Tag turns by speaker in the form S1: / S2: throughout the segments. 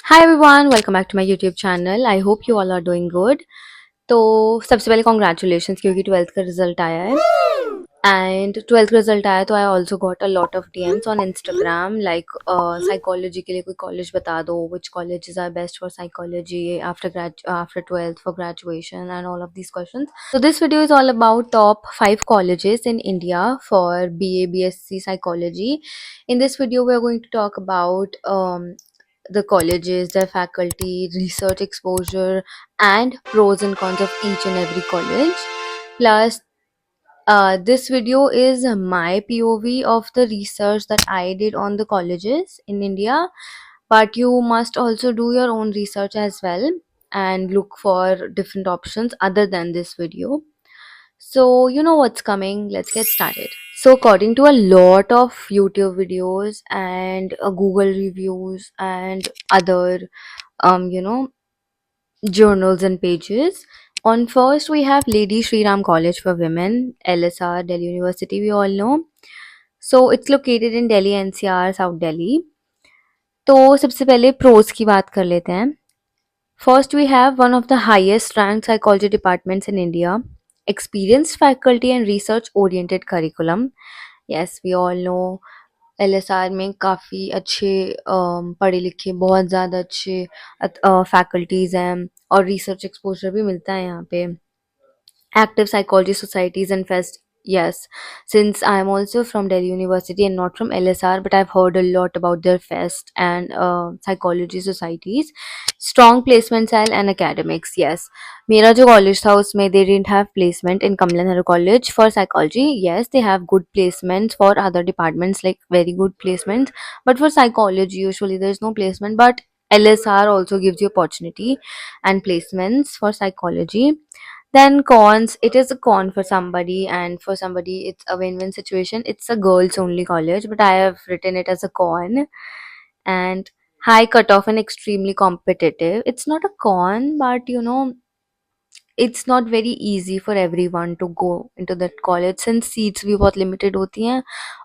S1: Hi everyone, welcome back to my YouTube channel. I hope you all are doing good. तो सबसे पहले congratulations क्योंकि 12th का result आया है एंड 12th का रिजल्ट आया तो I also got a lot of DMs on Instagram like psychology के लिए कोई कॉलेज बता दो which colleges are best for psychology after 12th for graduation and all of these questions. So this video is all about top 5 colleges in India for BA BSc psychology. In this video we are going to talk about the colleges, their faculty, research exposure, and pros and cons of each and every college. Plus, this video is my POV of the research that I did on the colleges in India, but you must also do your own research as well and look for different options other than this video. So, you know what's coming. Let's get started. So, according to a lot of YouTube videos and Google reviews and other, um, you know, journals and pages, on first we have Lady Shri Ram College for Women, LSR, Delhi University. We all know. So, it's located in Delhi NCR, South Delhi. तो सबसे पहले pros की बात कर लेते हैं. First, we have one of the highest ranked psychology departments in India, experienced faculty and research oriented curriculum. Yes, we all know LSR में काफ़ी अच्छे पढ़े लिखे बहुत ज़्यादा अच्छे फैकल्टीज़ हैं और रिसर्च एक्सपोजर भी मिलता है यहाँ पे. Active psychology societies and fest. Yes, since I'm also from Delhi University and not from LSR, but I've heard a lot about their fest and psychology societies. Strong placement style and academics. Yes, मेरा जो college था उसमें they didn't have placement in Kamala Nehru College for psychology. Yes, they have good placements for other departments, like very good placements, but for psychology usually there's no placement. But LSR also gives you opportunity and placements for psychology. Then cons, it is a con for somebody, and for somebody it's a win-win situation. It's a girls only college, but I have written it as a con. And high cutoff and extremely competitive. It's not a con, but it's not very easy for everyone to go into that college since seats भी बहुत limited होती हैं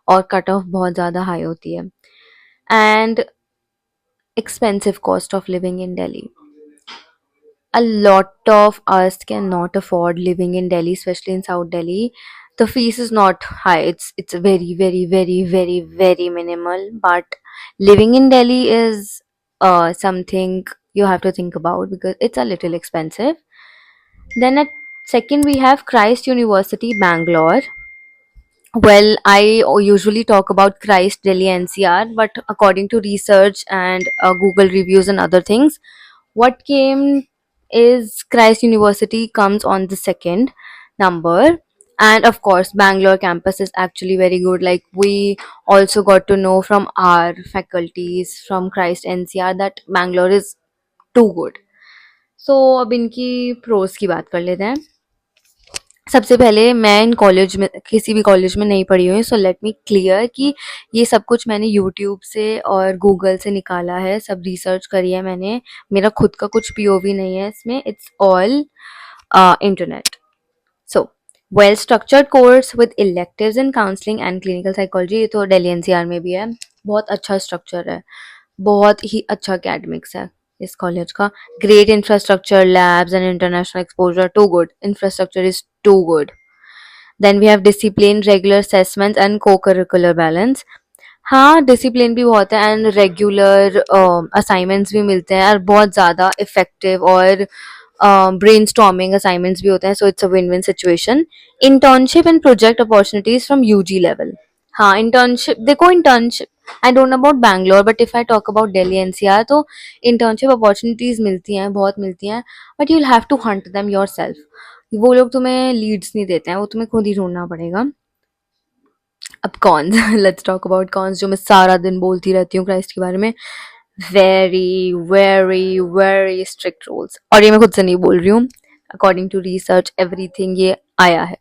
S1: और cutoff बहुत ज़्यादा high होती है. And expensive cost of living in Delhi. A lot of us cannot afford living in Delhi, especially in South Delhi. The fees is not high. It's very, very, very, very, very minimal. But living in Delhi is something you have to think about because it's a little expensive. Then at second we have Christ University, Bangalore. Well, I usually talk about Christ Delhi NCR, but according to research and Google reviews and other things, what came is Christ University comes on the second number. And of course, Bangalore campus is actually very good. Like, we also got to know from our faculties from Christ NCR that Bangalore is too good. So, अब इनकी pros की बात कर लेते हैं. सबसे पहले मैं इन कॉलेज में किसी भी कॉलेज में नहीं पढ़ी हुई, सो लेट मी क्लियर कि ये सब कुछ मैंने यूट्यूब से और गूगल से निकाला है, सब रिसर्च करी है मैंने. मेरा खुद का कुछ पीओवी नहीं है इसमें, it's all internet. So well structured course with electives in counselling and clinical psychology, ये तो दिल्ली एनसीआर में भी है. बहुत अच्छा स्ट्रक्चर है, बहुत ही अच्छा अकेडमिक्स है इस कॉलेज का. Great infrastructure, labs and international exposure, too good. Infrastructure is too good. Then we have discipline, regular assessments and co-curricular balance. हाँ, डिसिप्लिन भी बहुत है एंड रेगुलर असाइनमेंट्स भी मिलते हैं और बहुत ज़्यादा इफेक्टिव और ब्रेन स्टॉर्मिंग असाइनमेंट्स भी होते हैं. So it's a win win situation. Internship and project opportunities from UG level. हाँ, इंटर्नशिप देखो, internship I don't know about Bangalore, but if I talk about Delhi NCR तो इंटर्नशिप अपॉर्चुनिटीज मिलती हैं, बहुत मिलती हैं, but you will have to hunt them yourself. वो लोग तुम्हें लीड्स नहीं देते हैं, वो तुम्हें खुद ही ढूंढना पड़ेगा. अब cons, let's talk about cons, जो मैं सारा दिन बोलती रहती हूँ क्राइस्ट के बारे में. Very very very strict rules, और ये मैं खुद से नहीं बोल रही हूँ, अकॉर्डिंग टू रिसर्च एवरीथिंग ये आया है.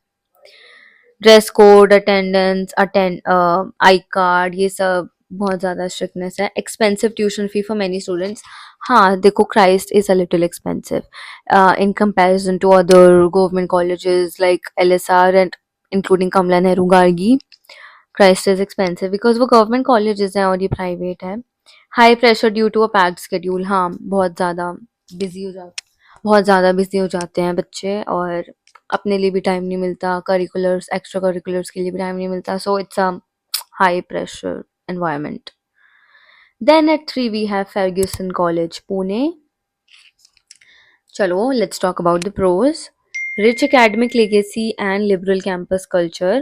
S1: Dress code, attendance, I card, ये सब बहुत ज़्यादा स्ट्रिक्टनेस है. Expensive tuition fee for many students. हाँ देखो, Christ is a little expensive in comparison to other government colleges like LSR and including Kamala Nehru Gargi. Christ is expensive because वो government colleges हैं और ये private है. High pressure due to a packed schedule, हाँ busy हो जा बहुत ज़्यादा बिजी हो जाते हैं बच्चे, और अपने लिए भी टाइम नहीं मिलता, करिकुलर्स एक्स्ट्रा करिकुलर्स के लिए भी टाइम नहीं मिलता, सो it's a high pressure environment. Then at 3 we have Ferguson College, Pune. Chalo, let's talk about the pros. Rich academic legacy and liberal campus culture.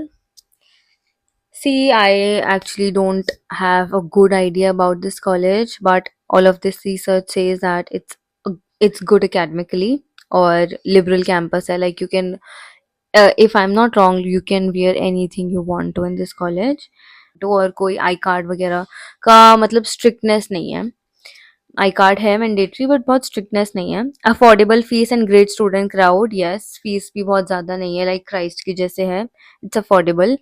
S1: See, I actually don't have a good idea about this college, but all of this research says that it's good academically, or liberal campus hai, like you can, if I'm not wrong, you can wear anything you want to in this college. तो और कोई I card वगैरह का मतलब strictness नहीं है, I card है mandatory but बहुत स्ट्रिक्टनेस नहीं है। Affordable fees and great student crowd, yes fees भी बहुत ज़्यादा नहीं है, लाइक क्राइस्ट की जैसे है, it's affordable.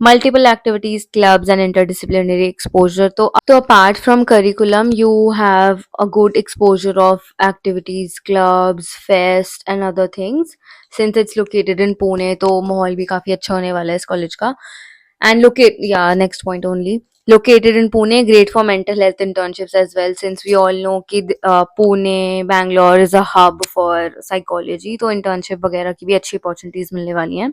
S1: Multiple activities, clubs and interdisciplinary exposure, तो apart from curriculum you have a good exposure of activities, clubs, fest and other things. Since it's located in Pune तो माहौल भी काफ़ी अच्छा होने वाला है इस कॉलेज का। And locate, yeah, next point only. Located in Pune, great for mental health internships as well, since we all know कि Pune, Bangalore is a hub for psychology, तो internship वगैरह की भी अच्छी opportunities मिलने वाली हैं।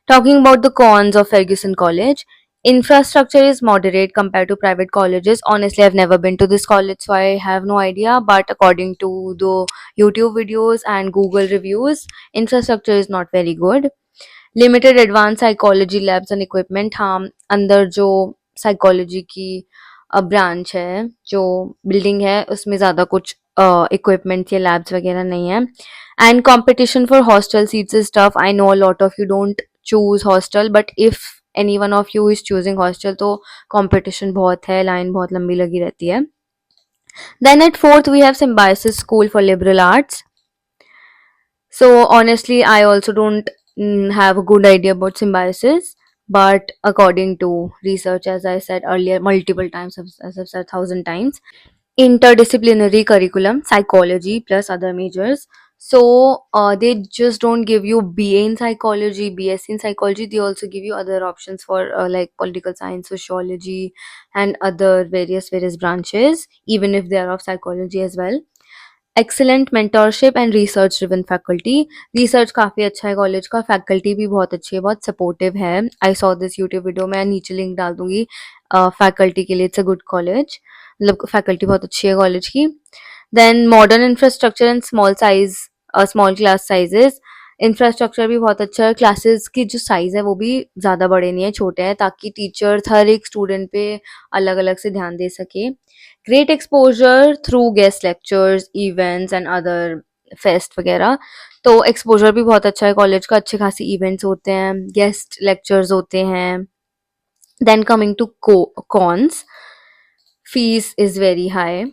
S1: Talking about the cons of Ferguson College, infrastructure is moderate compared to private colleges. Honestly, I've never been to this college, so I have no idea. But according to the YouTube videos and Google reviews, infrastructure is not very good. Limited advance psychology labs and equipment, हाँ अंदर जो psychology की branch है, जो building है, उसमें ज़्यादा कुछ इक्विपमेंट या लैब्स वगैरह नहीं है। And competition for hostel seats is tough, I know a lot of you don't choose hostel, but if any one of you is choosing hostel तो कॉम्पिटिशन बहुत है, लाइन बहुत लंबी लगी रहती है। Then at fourth we have Symbiosis school for liberal arts. So honestly, I also don't have a good idea about symbiosis, but according to research, as I said earlier, multiple times, as I've said 1,000 times, interdisciplinary curriculum, psychology plus other majors. So they just don't give you BA in psychology, BSc in psychology. They also give you other options for like political science, sociology, and other various branches, even if they are of psychology as well. Excellent mentorship and research driven faculty, research काफ़ी अच्छा है college का, faculty भी बहुत अच्छी है, बहुत supportive है। I saw this YouTube video, मैं नीचे लिंक डाल दूंगी फैकल्टी के लिए, इट्स अ गुड कॉलेज, मतलब फैकल्टी बहुत अच्छी है कॉलेज की। Then modern infrastructure and small class sizes, infrastructure भी बहुत अच्छा है, क्लासेस की जो साइज़ है वो भी ज़्यादा बड़े नहीं है, छोटे हैं, ताकि टीचर्स हर एक स्टूडेंट पे अलग अलग से ध्यान दे सके। Great exposure through guest lectures, events and other fest वगैरह, तो एक्सपोजर भी बहुत अच्छा है कॉलेज का, अच्छे खासे इवेंट्स होते हैं, गेस्ट लेक्चर्स होते हैं। Then coming to cons, fees is very high,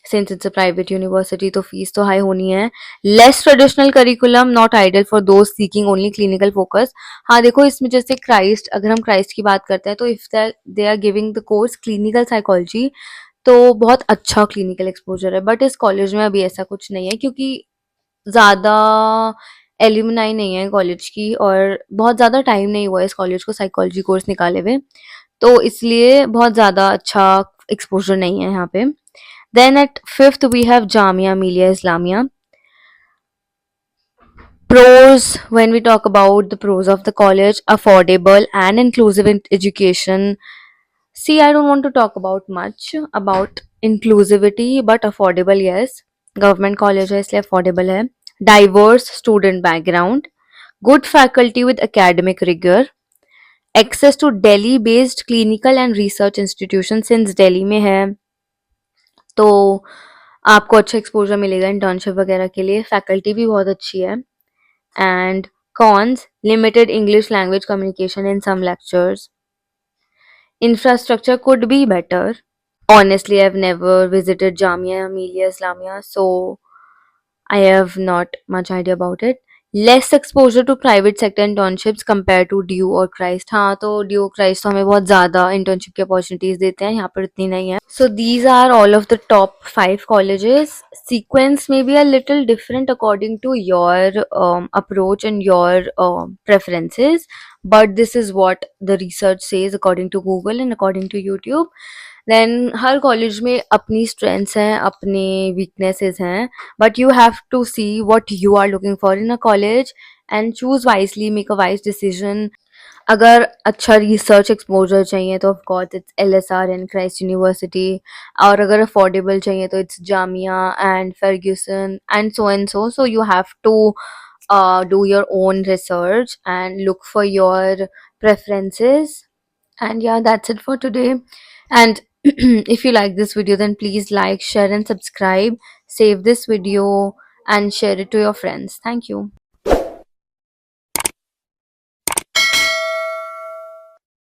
S1: since it's a private university तो फीस तो हाई होनी है। Less traditional curriculum, not ideal for those seeking only clinical focus. हाँ देखो, इसमें जैसे क्राइस्ट, अगर हम क्राइस्ट की बात करते हैं तो if they are giving the course clinical psychology, तो बहुत अच्छा क्लिनिकल एक्सपोजर है, बट इस कॉलेज में अभी ऐसा कुछ नहीं है, क्योंकि ज़्यादा एल्यूमनाई नहीं है कॉलेज की, और बहुत ज़्यादा टाइम नहीं हुआ है इस कॉलेज को साइकोलॉजी कोर्स निकाले हुए, तो इसलिए बहुत ज़्यादा अच्छा एक्सपोजर नहीं है यहाँ पे। Then at fifth we have Jamia Millia Islamia. Pros, when we talk about the pros of the college, affordable and inclusive education. See, I don't want to talk about much about inclusivity, but affordable, yes. Government college है इसलिए affordable है. Diverse student background. Good faculty with academic rigor. Access to Delhi based clinical and research institutions, since Delhi में है तो आपको अच्छा exposure मिलेगा internship वगैरह के लिए, फैकल्टी भी बहुत अच्छी है। And cons, limited English language communication in some lectures, infrastructure could be better. Honestly, I've never visited Jamia Millia Islamia, so I have not much idea about it. Less exposure to private sector internships compared to DU और Christ. हाँ तो DU Christ तो हमें बहुत ज़्यादा internship की opportunities देते हैं, यहाँ पर इतनी नहीं है. So these are all of the top 5 colleges. Sequence may be a little different according to your approach and your preferences, but this is what the research says according to Google and according to YouTube. Then हर college में अपनी strengths हैं, अपने weaknesses हैं, but you have to see what you are looking for in a college and choose wisely, make a wise decision. अगर अच्छा research exposure चाहिए तो of course it's LSR and Christ University, और अगर अफोर्डेबल चाहिए तो it's Jamia and Fergusson and so you have to do your own research and look for your preferences. And yeah, that's it for today. And if you like this video, then please like, share, and subscribe. Save this video and share it to your friends. Thank you.